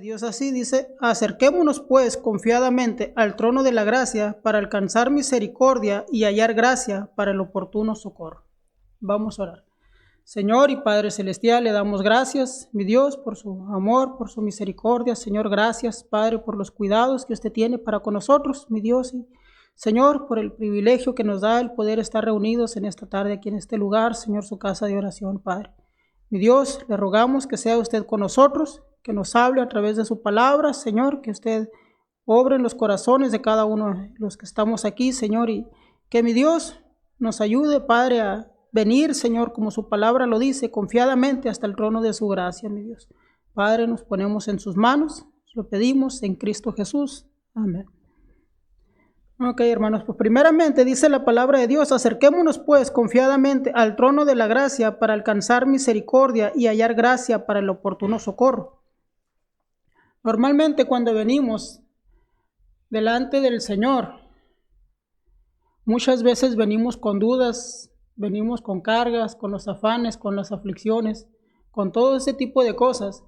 Dios así dice: acerquémonos pues confiadamente al trono de la gracia para alcanzar misericordia y hallar gracia para el oportuno socorro. Vamos a orar. Señor y Padre Celestial, le damos gracias, mi Dios, por su amor, por su misericordia. Señor, gracias, Padre, por los cuidados que usted tiene para con nosotros, mi Dios. Y Señor, por el privilegio que nos da el poder estar reunidos en esta tarde aquí en este lugar, Señor, su casa de oración, Padre. Mi Dios, le rogamos que sea usted con nosotros, que nos hable a través de su palabra, Señor, que usted obre en los corazones de cada uno de los que estamos aquí, Señor, y que mi Dios nos ayude, Padre, a venir, Señor, como su palabra lo dice, confiadamente hasta el trono de su gracia, mi Dios. Padre, nos ponemos en sus manos, lo pedimos en Cristo Jesús. Amén. Ok, hermanos, pues primeramente dice la palabra de Dios: acerquémonos pues confiadamente al trono de la gracia para alcanzar misericordia y hallar gracia para el oportuno socorro. Normalmente cuando venimos delante del Señor, muchas veces venimos con dudas, venimos con cargas, con los afanes, con las aflicciones, con todo ese tipo de cosas,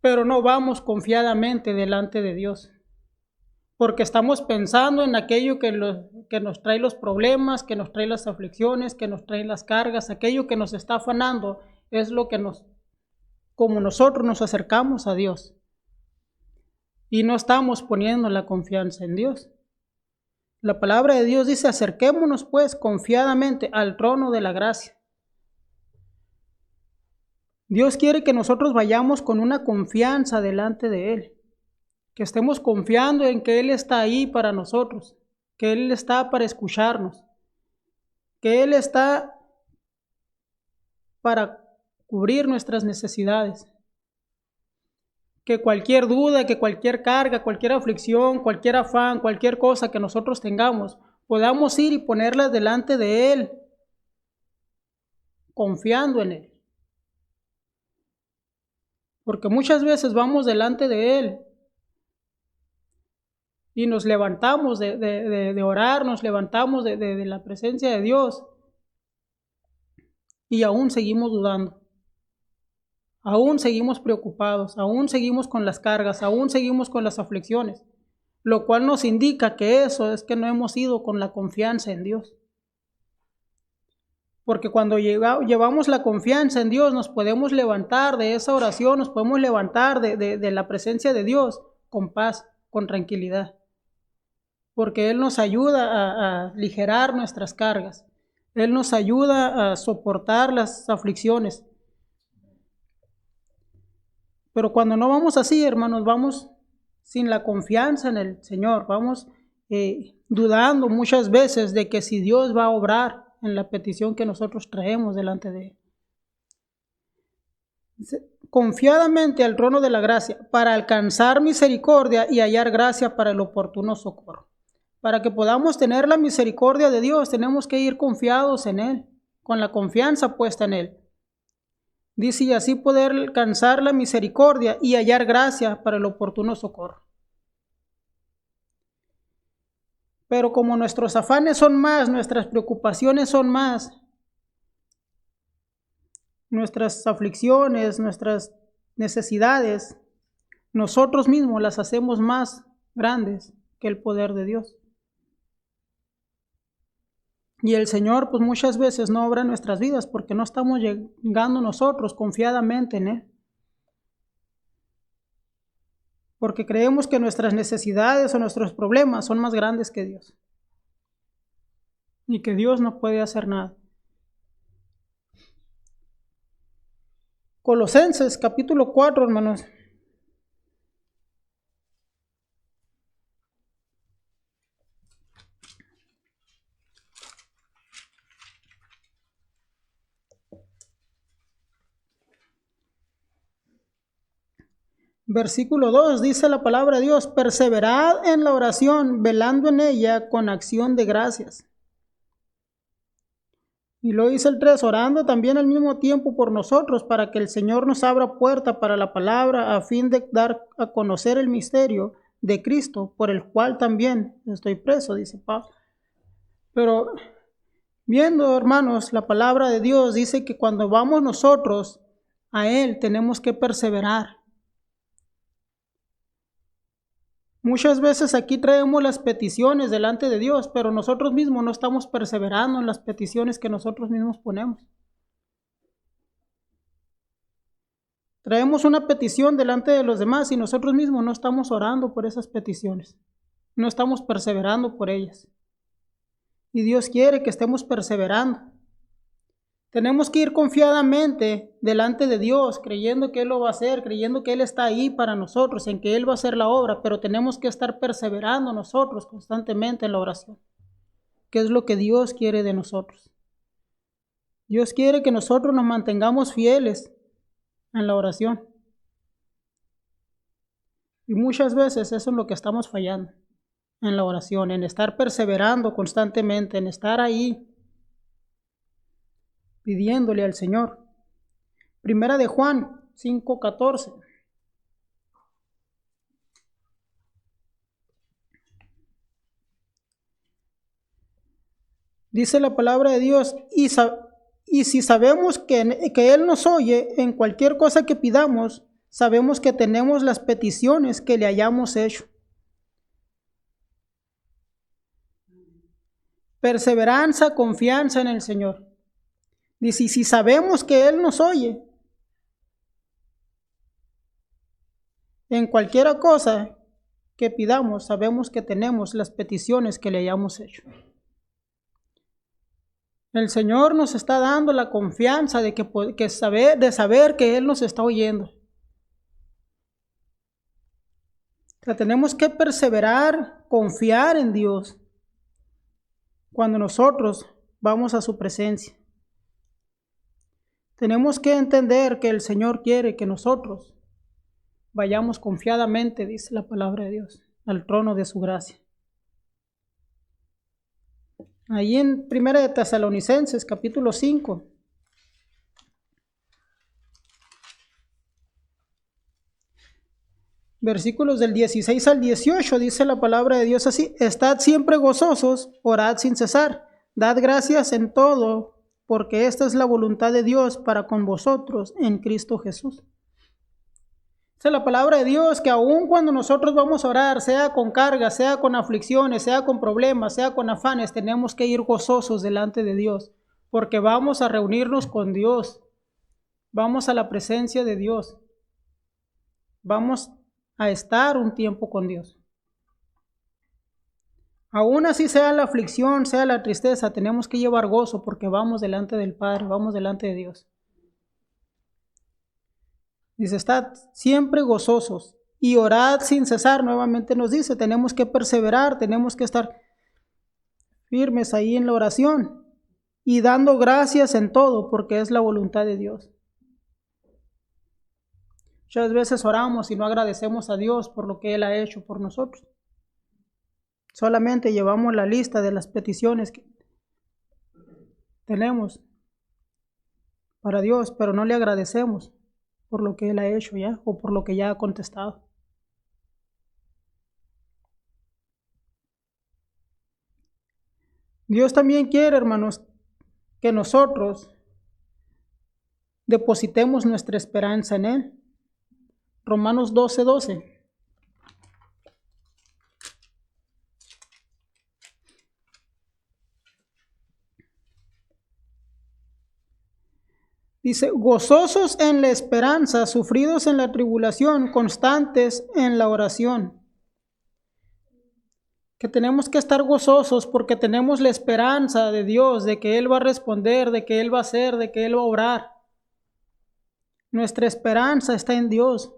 pero no vamos confiadamente delante de Dios, porque estamos pensando en aquello que nos trae los problemas, que nos trae las aflicciones, que nos trae las cargas, aquello que nos está afanando es lo que como nosotros nos acercamos a Dios. Y no estamos poniendo la confianza en Dios. La palabra de Dios dice: acerquémonos pues confiadamente al trono de la gracia. Dios quiere que nosotros vayamos con una confianza delante de Él, que estemos confiando en que Él está ahí para nosotros, que Él está para escucharnos, que Él está para cubrir nuestras necesidades. Que cualquier duda, que cualquier carga, cualquier aflicción, cualquier afán, cualquier cosa que nosotros tengamos, podamos ir y ponerlas delante de Él, confiando en Él. Porque muchas veces vamos delante de Él y nos levantamos de orar, nos levantamos de la presencia de Dios y aún seguimos dudando. Aún seguimos preocupados, aún seguimos con las cargas, aún seguimos con las aflicciones, lo cual nos indica que eso es que no hemos ido con la confianza en Dios. Porque cuando llevamos la confianza en Dios, nos podemos levantar de esa oración, nos podemos levantar de la presencia de Dios con paz, con tranquilidad. Porque Él nos ayuda a aligerar nuestras cargas, Él nos ayuda a soportar las aflicciones. Pero cuando no vamos así, hermanos, vamos sin la confianza en el Señor, vamos dudando muchas veces de que si Dios va a obrar en la petición que nosotros traemos delante de Él. Confiadamente al trono de la gracia, para alcanzar misericordia y hallar gracia para el oportuno socorro. Para que podamos tener la misericordia de Dios, tenemos que ir confiados en Él, con la confianza puesta en Él. Dice: y así poder alcanzar la misericordia y hallar gracia para el oportuno socorro. Pero como nuestros afanes son más, nuestras preocupaciones son más, nuestras aflicciones, nuestras necesidades, nosotros mismos las hacemos más grandes que el poder de Dios. Y el Señor pues muchas veces no obra en nuestras vidas porque no estamos llegando nosotros confiadamente en Él. Porque creemos que nuestras necesidades o nuestros problemas son más grandes que Dios. Y que Dios no puede hacer nada. Colosenses capítulo 4, hermanos. Versículo 2, dice la palabra de Dios: perseverad en la oración, velando en ella con acción de gracias. Y lo dice el 3, orando también al mismo tiempo por nosotros, para que el Señor nos abra puerta para la palabra, a fin de dar a conocer el misterio de Cristo, por el cual también estoy preso, dice Pablo. Pero viendo, hermanos, la palabra de Dios dice que cuando vamos nosotros a Él tenemos que perseverar. Muchas veces aquí traemos las peticiones delante de Dios, pero nosotros mismos no estamos perseverando en las peticiones que nosotros mismos ponemos. Traemos una petición delante de los demás y nosotros mismos no estamos orando por esas peticiones. No estamos perseverando por ellas. Y Dios quiere que estemos perseverando. Tenemos que ir confiadamente delante de Dios, creyendo que Él lo va a hacer, creyendo que Él está ahí para nosotros, en que Él va a hacer la obra, pero tenemos que estar perseverando nosotros constantemente en la oración, que es lo que Dios quiere de nosotros. Dios quiere que nosotros nos mantengamos fieles en la oración. Y muchas veces eso es lo que estamos fallando en la oración, en estar perseverando constantemente, en estar ahí pidiéndole al Señor. Primera de Juan 5:14. Dice la palabra de Dios, y si sabemos que Él nos oye en cualquier cosa que pidamos, sabemos que tenemos las peticiones que le hayamos hecho. Perseverancia, confianza en el Señor. Dice, si sabemos que Él nos oye en cualquier cosa que pidamos, sabemos que tenemos las peticiones que le hayamos hecho. El Señor nos está dando la confianza de saber que Él nos está oyendo. O sea, tenemos que perseverar, confiar en Dios cuando nosotros vamos a su presencia. Tenemos que entender que el Señor quiere que nosotros vayamos confiadamente, dice la palabra de Dios, al trono de su gracia. Ahí en 1 de Tesalonicenses, capítulo 5. Versículos del 16 al 18, dice la palabra de Dios así: estad siempre gozosos, orad sin cesar, dad gracias en todo, porque esta es la voluntad de Dios para con vosotros en Cristo Jesús. Dice la palabra de Dios que aun cuando nosotros vamos a orar, sea con cargas, sea con aflicciones, sea con problemas, sea con afanes, tenemos que ir gozosos delante de Dios, porque vamos a reunirnos con Dios, vamos a la presencia de Dios, vamos a estar un tiempo con Dios. Aún así sea la aflicción, sea la tristeza, tenemos que llevar gozo porque vamos delante del Padre, vamos delante de Dios. Dice, estad siempre gozosos y orad sin cesar. Nuevamente nos dice, tenemos que perseverar, tenemos que estar firmes ahí en la oración y dando gracias en todo porque es la voluntad de Dios. Muchas veces oramos y no agradecemos a Dios por lo que Él ha hecho por nosotros. Solamente llevamos la lista de las peticiones que tenemos para Dios, pero no le agradecemos por lo que Él ha hecho ya o por lo que ya ha contestado. Dios también quiere, hermanos, que nosotros depositemos nuestra esperanza en Él. Romanos 12:12. Dice, gozosos en la esperanza, sufridos en la tribulación, constantes en la oración. Que tenemos que estar gozosos porque tenemos la esperanza de Dios, de que Él va a responder, de que Él va a hacer, de que Él va a obrar. Nuestra esperanza está en Dios,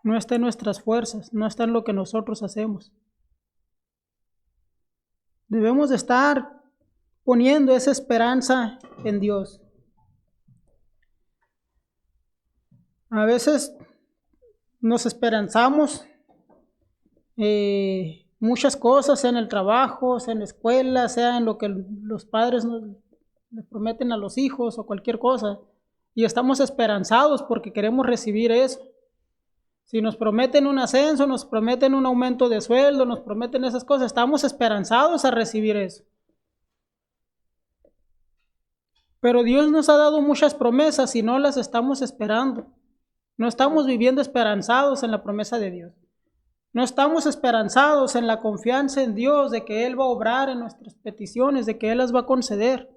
no está en nuestras fuerzas, no está en lo que nosotros hacemos. Debemos de estar poniendo esa esperanza en Dios. A veces nos esperanzamos muchas cosas, sea en el trabajo, sea en la escuela, sea en lo que los padres le prometen a los hijos o cualquier cosa. Y estamos esperanzados porque queremos recibir eso. Si nos prometen un ascenso, nos prometen un aumento de sueldo, nos prometen esas cosas, estamos esperanzados a recibir eso. Pero Dios nos ha dado muchas promesas y no las estamos esperando. No estamos viviendo esperanzados en la promesa de Dios. No estamos esperanzados en la confianza en Dios de que Él va a obrar en nuestras peticiones, de que Él las va a conceder.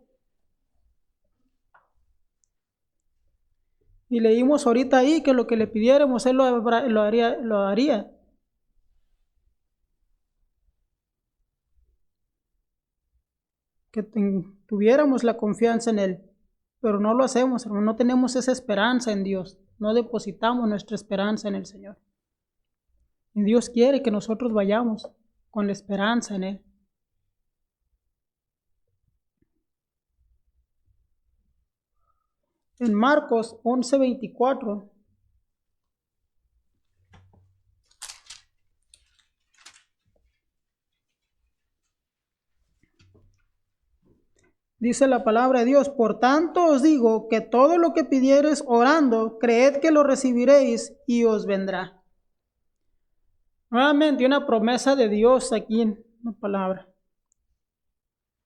Y leímos ahorita ahí que lo que le pidiéramos Él lo haría. Que tuviéramos la confianza en Él, pero no lo hacemos, hermano. No tenemos esa esperanza en Dios, no depositamos nuestra esperanza en el Señor. Y Dios quiere que nosotros vayamos con la esperanza en Él. En Marcos 11:24 dice la palabra de Dios: por tanto os digo que todo lo que pidiereis orando, creed que lo recibiréis y os vendrá. Nuevamente una promesa de Dios aquí en la palabra.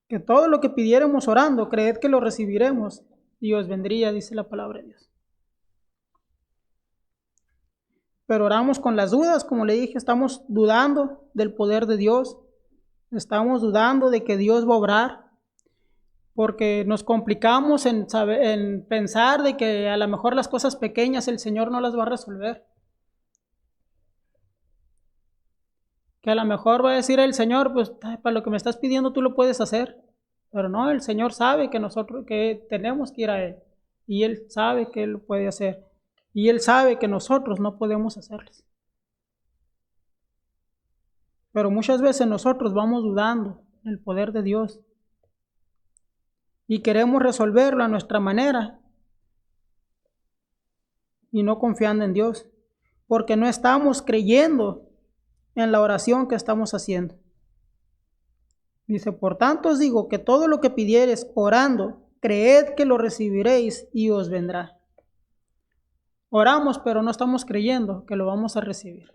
Que todo lo que pidiéramos orando, creed que lo recibiremos y os vendría, dice la palabra de Dios. Pero oramos con las dudas, como le dije, estamos dudando del poder de Dios. Estamos dudando de que Dios va a obrar. Porque nos complicamos en pensar de que a lo mejor las cosas pequeñas el Señor no las va a resolver. Que a lo mejor va a decir el Señor, pues para lo que me estás pidiendo tú lo puedes hacer. Pero no, el Señor sabe que nosotros que tenemos que ir a Él. Y Él sabe que Él lo puede hacer. Y Él sabe que nosotros no podemos hacerles. Pero muchas veces nosotros vamos dudando del poder de Dios. Y queremos resolverlo a nuestra manera. Y no confiando en Dios. Porque no estamos creyendo en la oración que estamos haciendo. Dice, por tanto os digo que todo lo que pidiereis orando, creed que lo recibiréis y os vendrá. Oramos, pero no estamos creyendo que lo vamos a recibir.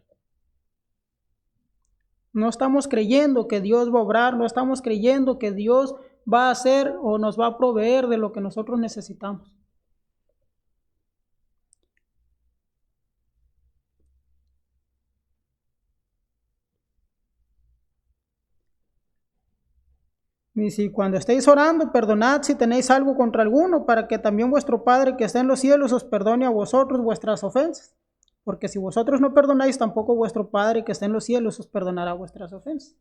No estamos creyendo que Dios va a obrar, no estamos creyendo que Dios va a hacer o nos va a proveer de lo que nosotros necesitamos. Y si cuando estéis orando, perdonad si tenéis algo contra alguno, para que también vuestro Padre que está en los cielos os perdone a vosotros vuestras ofensas. Porque si vosotros no perdonáis, tampoco vuestro Padre que está en los cielos os perdonará vuestras ofensas.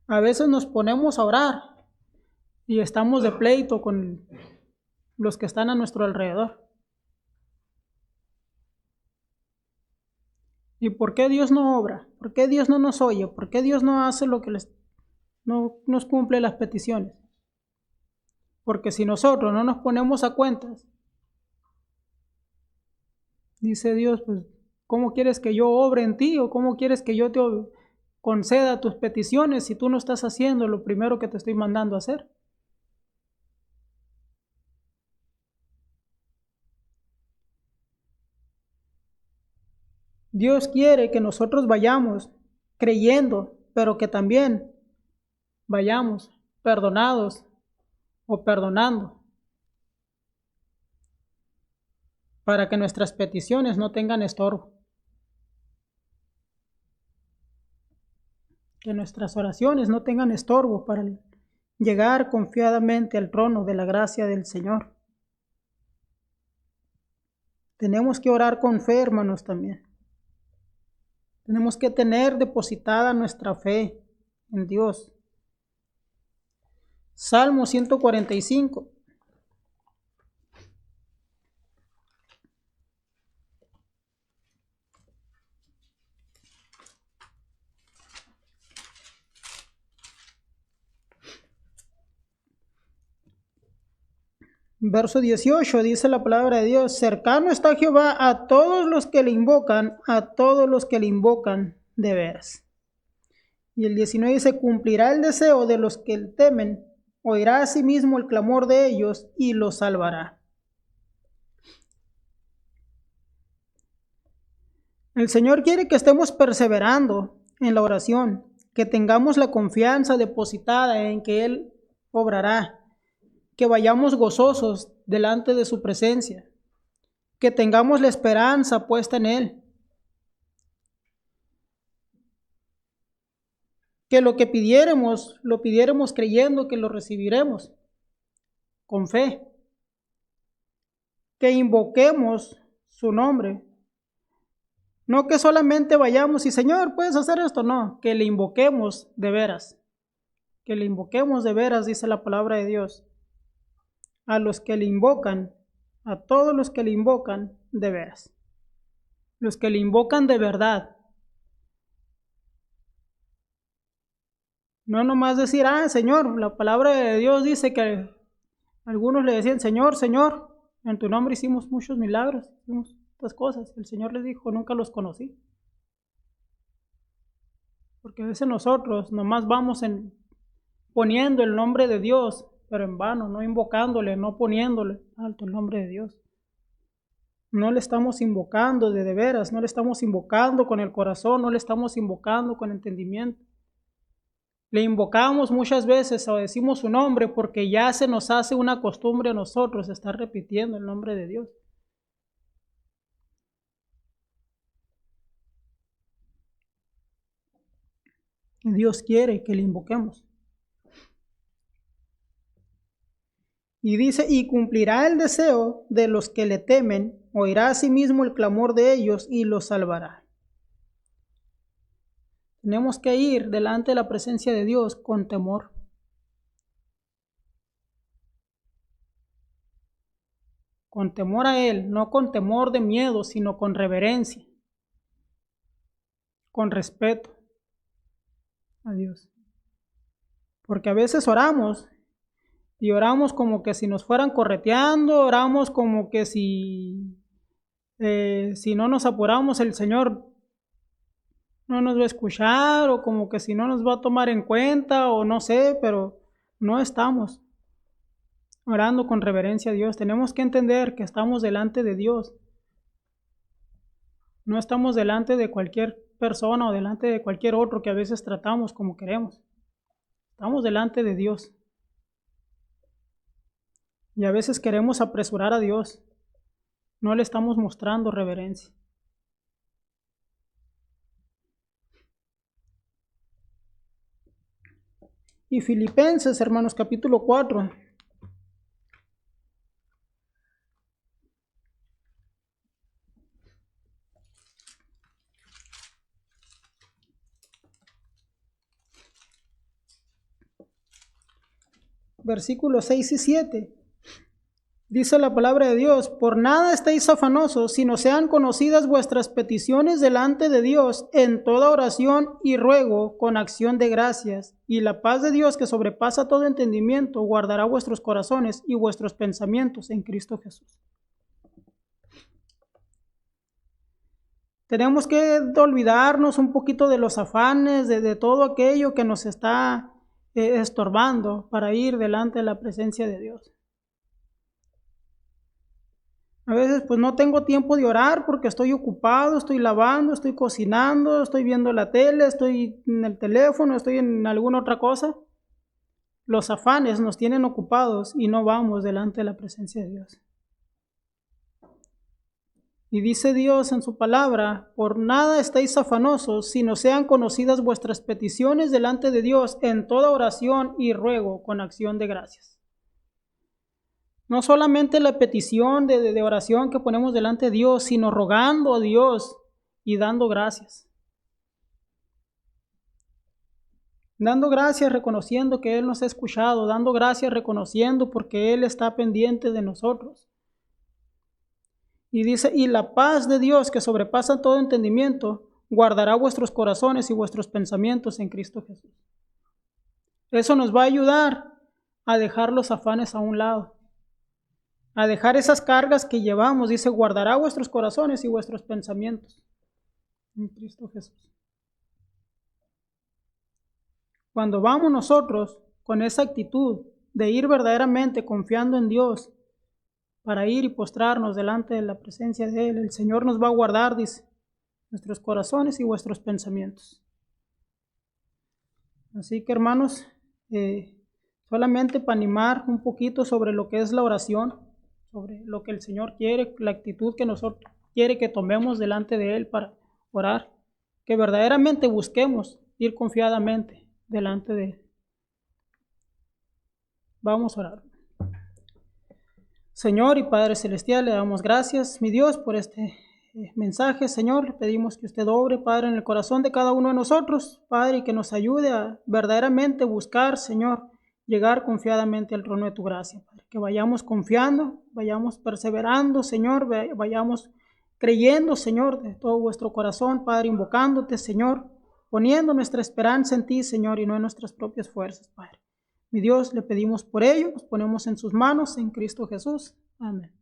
A veces nos ponemos a orar y estamos de pleito con los que están a nuestro alrededor. ¿Y por qué Dios no obra? ¿Por qué Dios no nos oye? ¿Por qué Dios no hace lo que no nos cumple las peticiones? Porque si nosotros no nos ponemos a cuentas, dice Dios, pues, ¿cómo quieres que yo obre en ti? ¿O cómo quieres que yo te conceda tus peticiones si tú no estás haciendo lo primero que te estoy mandando a hacer? Dios quiere que nosotros vayamos creyendo, pero que también vayamos perdonados o perdonando, para que nuestras peticiones no tengan estorbo. Que nuestras oraciones no tengan estorbo para llegar confiadamente al trono de la gracia del Señor. Tenemos que orar con fe, hermanos, también. Tenemos que tener depositada nuestra fe en Dios. Salmo 145. Verso 18 dice la palabra de Dios: cercano está Jehová a todos los que le invocan, a todos los que le invocan de veras. Y el 19 dice: cumplirá el deseo de los que le temen, oirá asimismo el clamor de ellos y los salvará. El Señor quiere que estemos perseverando en la oración, que tengamos la confianza depositada en que Él obrará, que vayamos gozosos delante de su presencia, que tengamos la esperanza puesta en Él, que lo que pidiéramos, lo pidiéramos creyendo que lo recibiremos, con fe, que invoquemos su nombre, no que solamente vayamos y Señor, ¿puedes hacer esto? No, que le invoquemos de veras, que le invoquemos de veras, dice la palabra de Dios, a los que le invocan, a todos los que le invocan de veras, los que le invocan de verdad. No nomás decir, Señor, la palabra de Dios dice que algunos le decían, Señor, Señor, en tu nombre hicimos muchos milagros, hicimos estas cosas. El Señor les dijo, nunca los conocí. Porque a veces nosotros nomás vamos poniendo el nombre de Dios, pero en vano, no invocándole, no poniéndole alto el nombre de Dios. No le estamos invocando de veras, no le estamos invocando con el corazón, no le estamos invocando con entendimiento. Le invocamos muchas veces o decimos su nombre porque ya se nos hace una costumbre a nosotros estar repitiendo el nombre de Dios. Y Dios quiere que le invoquemos. Y dice, y cumplirá el deseo de los que le temen, oirá a sí mismo el clamor de ellos y los salvará. Tenemos que ir delante de la presencia de Dios con temor. Con temor a Él, no con temor de miedo, sino con reverencia, con respeto a Dios. Porque a veces oramos y oramos como que si nos fueran correteando, oramos como que si no nos apuramos el Señor no nos va a escuchar, o como que si no nos va a tomar en cuenta, o no sé, pero no estamos orando con reverencia a Dios. Tenemos que entender que estamos delante de Dios. No estamos delante de cualquier persona o delante de cualquier otro que a veces tratamos como queremos. Estamos delante de Dios. Y a veces queremos apresurar a Dios. No le estamos mostrando reverencia. Y Filipenses, hermanos, capítulo 4. Versículos 6 y 7. Dice la palabra de Dios, por nada estéis afanosos, sino sean conocidas vuestras peticiones delante de Dios en toda oración y ruego con acción de gracias. Y la paz de Dios que sobrepasa todo entendimiento guardará vuestros corazones y vuestros pensamientos en Cristo Jesús. Tenemos que olvidarnos un poquito de los afanes, de todo aquello que nos está estorbando para ir delante de la presencia de Dios. A veces pues no tengo tiempo de orar porque estoy ocupado, estoy lavando, estoy cocinando, estoy viendo la tele, estoy en el teléfono, estoy en alguna otra cosa. Los afanes nos tienen ocupados y no vamos delante de la presencia de Dios. Y dice Dios en su palabra, por nada estéis afanosos, sino sean conocidas vuestras peticiones delante de Dios en toda oración y ruego con acción de gracias. No solamente la petición de oración que ponemos delante de Dios, sino rogando a Dios y dando gracias. Dando gracias reconociendo que Él nos ha escuchado, dando gracias reconociendo porque Él está pendiente de nosotros. Y dice, y la paz de Dios que sobrepasa todo entendimiento, guardará vuestros corazones y vuestros pensamientos en Cristo Jesús. Eso nos va a ayudar a dejar los afanes a un lado. A dejar esas cargas que llevamos, dice, guardará vuestros corazones y vuestros pensamientos en Cristo Jesús. Cuando vamos nosotros con esa actitud de ir verdaderamente confiando en Dios para ir y postrarnos delante de la presencia de Él, el Señor nos va a guardar, dice, nuestros corazones y vuestros pensamientos. Así que hermanos, solamente para animar un poquito sobre lo que es la oración, sobre lo que el Señor quiere, la actitud que nosotros quiere que tomemos delante de Él para orar, que verdaderamente busquemos ir confiadamente delante de Él. Vamos a orar. Señor y Padre Celestial, le damos gracias, mi Dios, por este mensaje. Señor, le pedimos que usted obre, Padre, en el corazón de cada uno de nosotros, Padre, y que nos ayude a verdaderamente buscar, Señor, llegar confiadamente al trono de tu gracia, Padre. Que vayamos confiando, vayamos perseverando, Señor, vayamos creyendo, Señor, de todo vuestro corazón, Padre, invocándote, Señor, poniendo nuestra esperanza en ti, Señor, y no en nuestras propias fuerzas, Padre. Mi Dios, le pedimos por ello, nos ponemos en sus manos, en Cristo Jesús. Amén.